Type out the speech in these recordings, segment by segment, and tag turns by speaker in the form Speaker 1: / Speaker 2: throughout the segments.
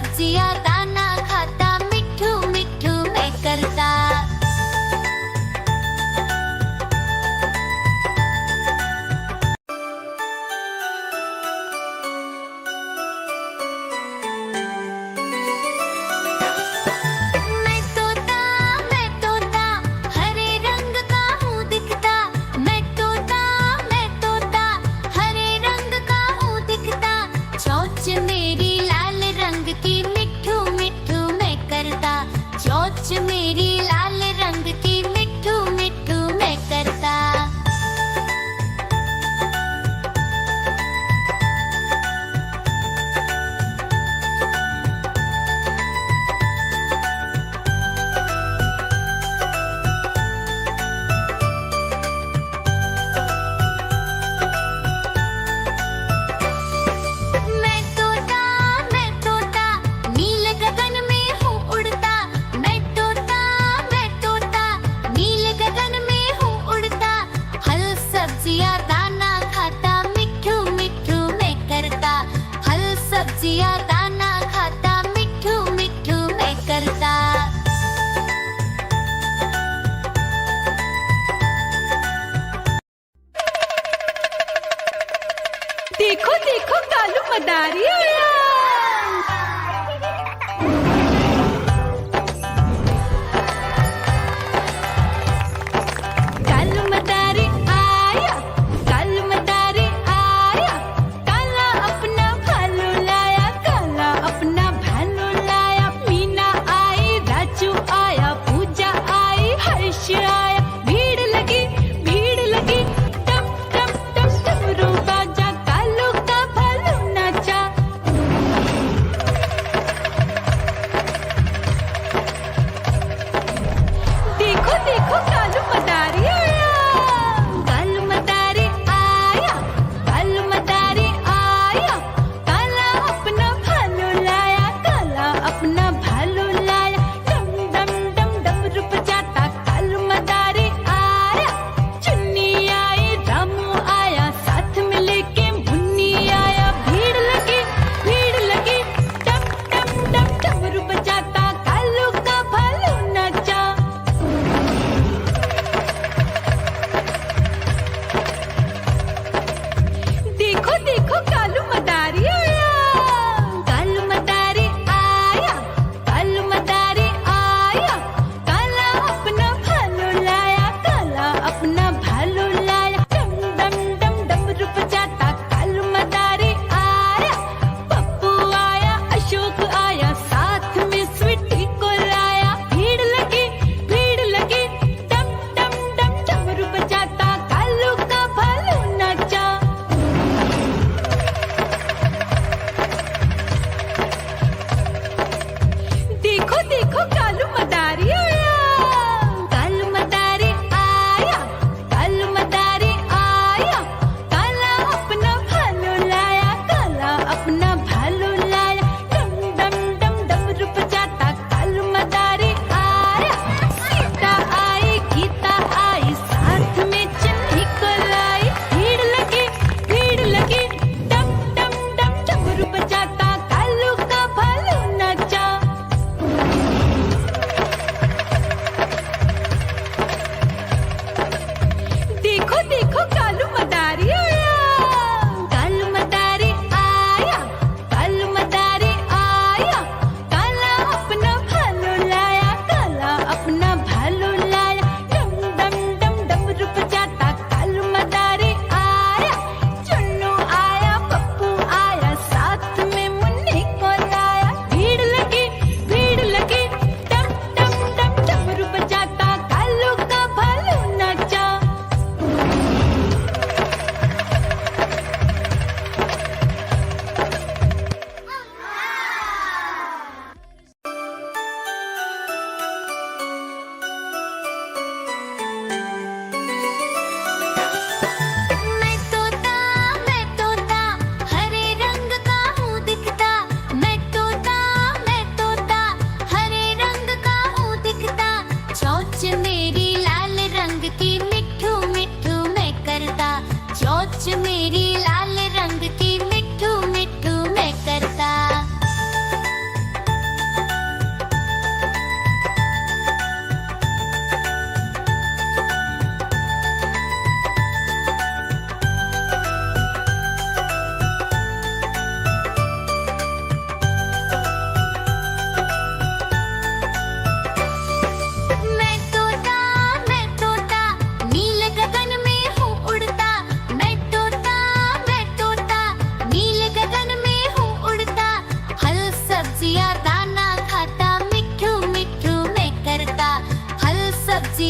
Speaker 1: सब्जियां दाना खाता, मिट्ठू मिट्ठू मैं करता। मैं तोता हरे रंग का हूँ दिखता। मैं तोता हरे रंग का हूँ दिखता। चोंच मेरी लाल रंग की, मिट्ठू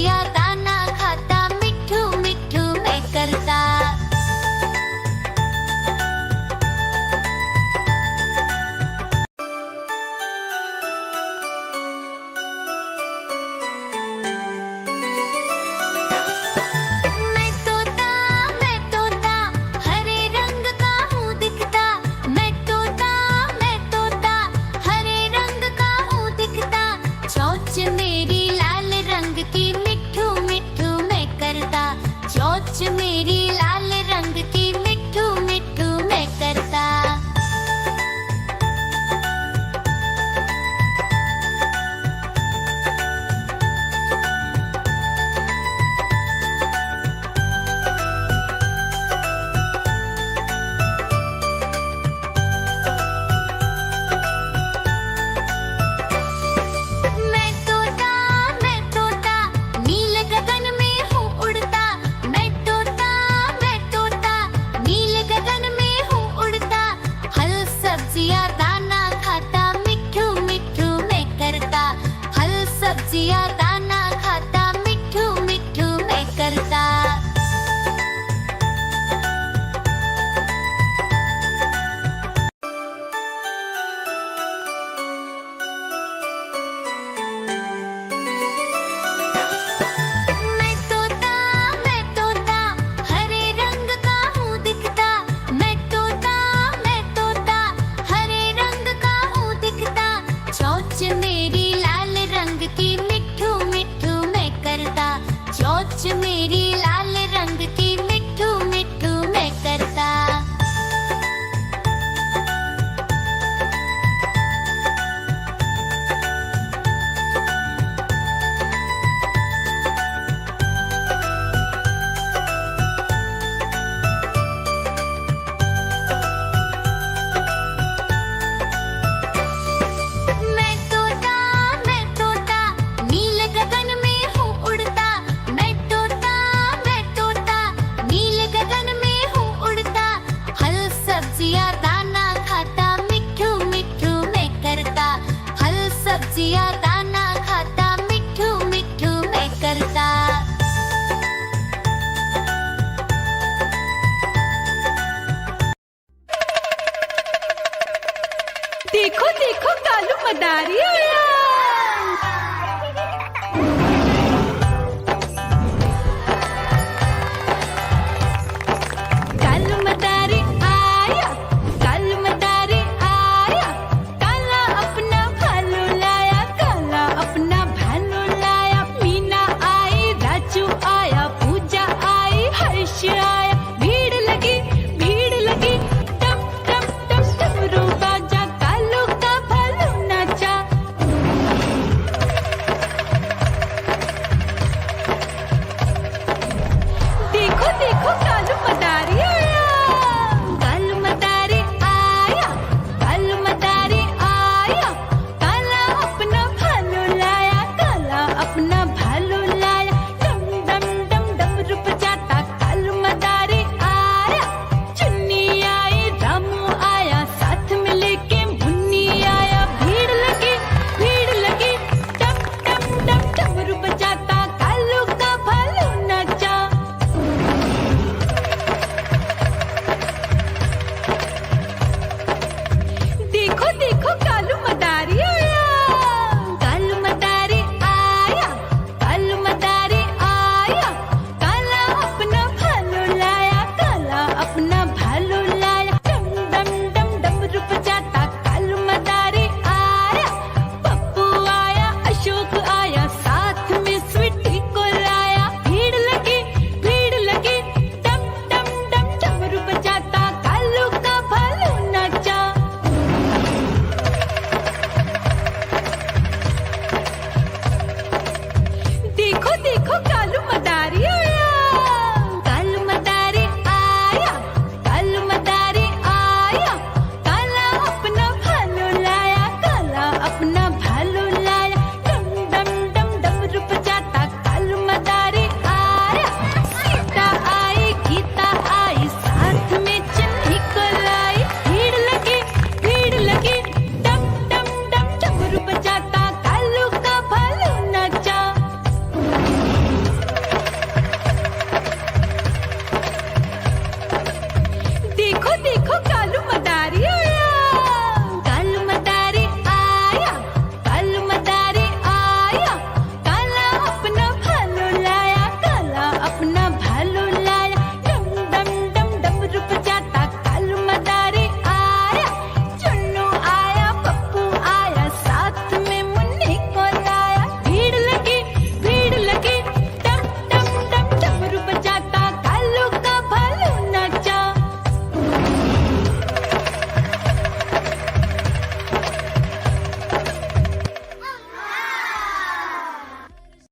Speaker 1: सब्जियां दाना खाता, मिट्ठू मिट्ठू मैं करता। मैं तोता हरे रंग का हूँ दिखता। मैं तोता हरे रंग का हूँ दिखता। चोंच मेरी लाल रंग की, मिट्ठू मिट्ठू मैं करता। चोंच मेरी लाल रंग की, मिट्ठू मिट्ठू मैं करता। मैं तोता नील गगन में हूँ उड़ता। मैं तोता नील गगन में हूँ उड़ता। फल सब्जियां दाना खाता, मिट्ठू मिट्ठू मैं करता। फल सब्जियां दाना खाता, मिट्ठू मिट्ठू मैं करता। मैं तोता हरे रंग का हूँ दिखता। मैं तोता हरे रंग का हूँ दिखता। चोंच मेरी लाल रंग की, मिट्ठू मिट्ठू मैं करता। चोंच मेरी लाल रंग की, मिट्ठू मिट्ठू मैं करता। मैं तोता नील गगन में हूँ उड़ता। मैं तोता नील गगन में हूँ उड़ता। फल सब्जियां दाना खाता, मिट्ठू मिट्ठू मैं करता। फल सब्जियां दाना खाता, मिट्ठू मिट्ठू मैं करता।
Speaker 2: देखो देखो कालू मदारी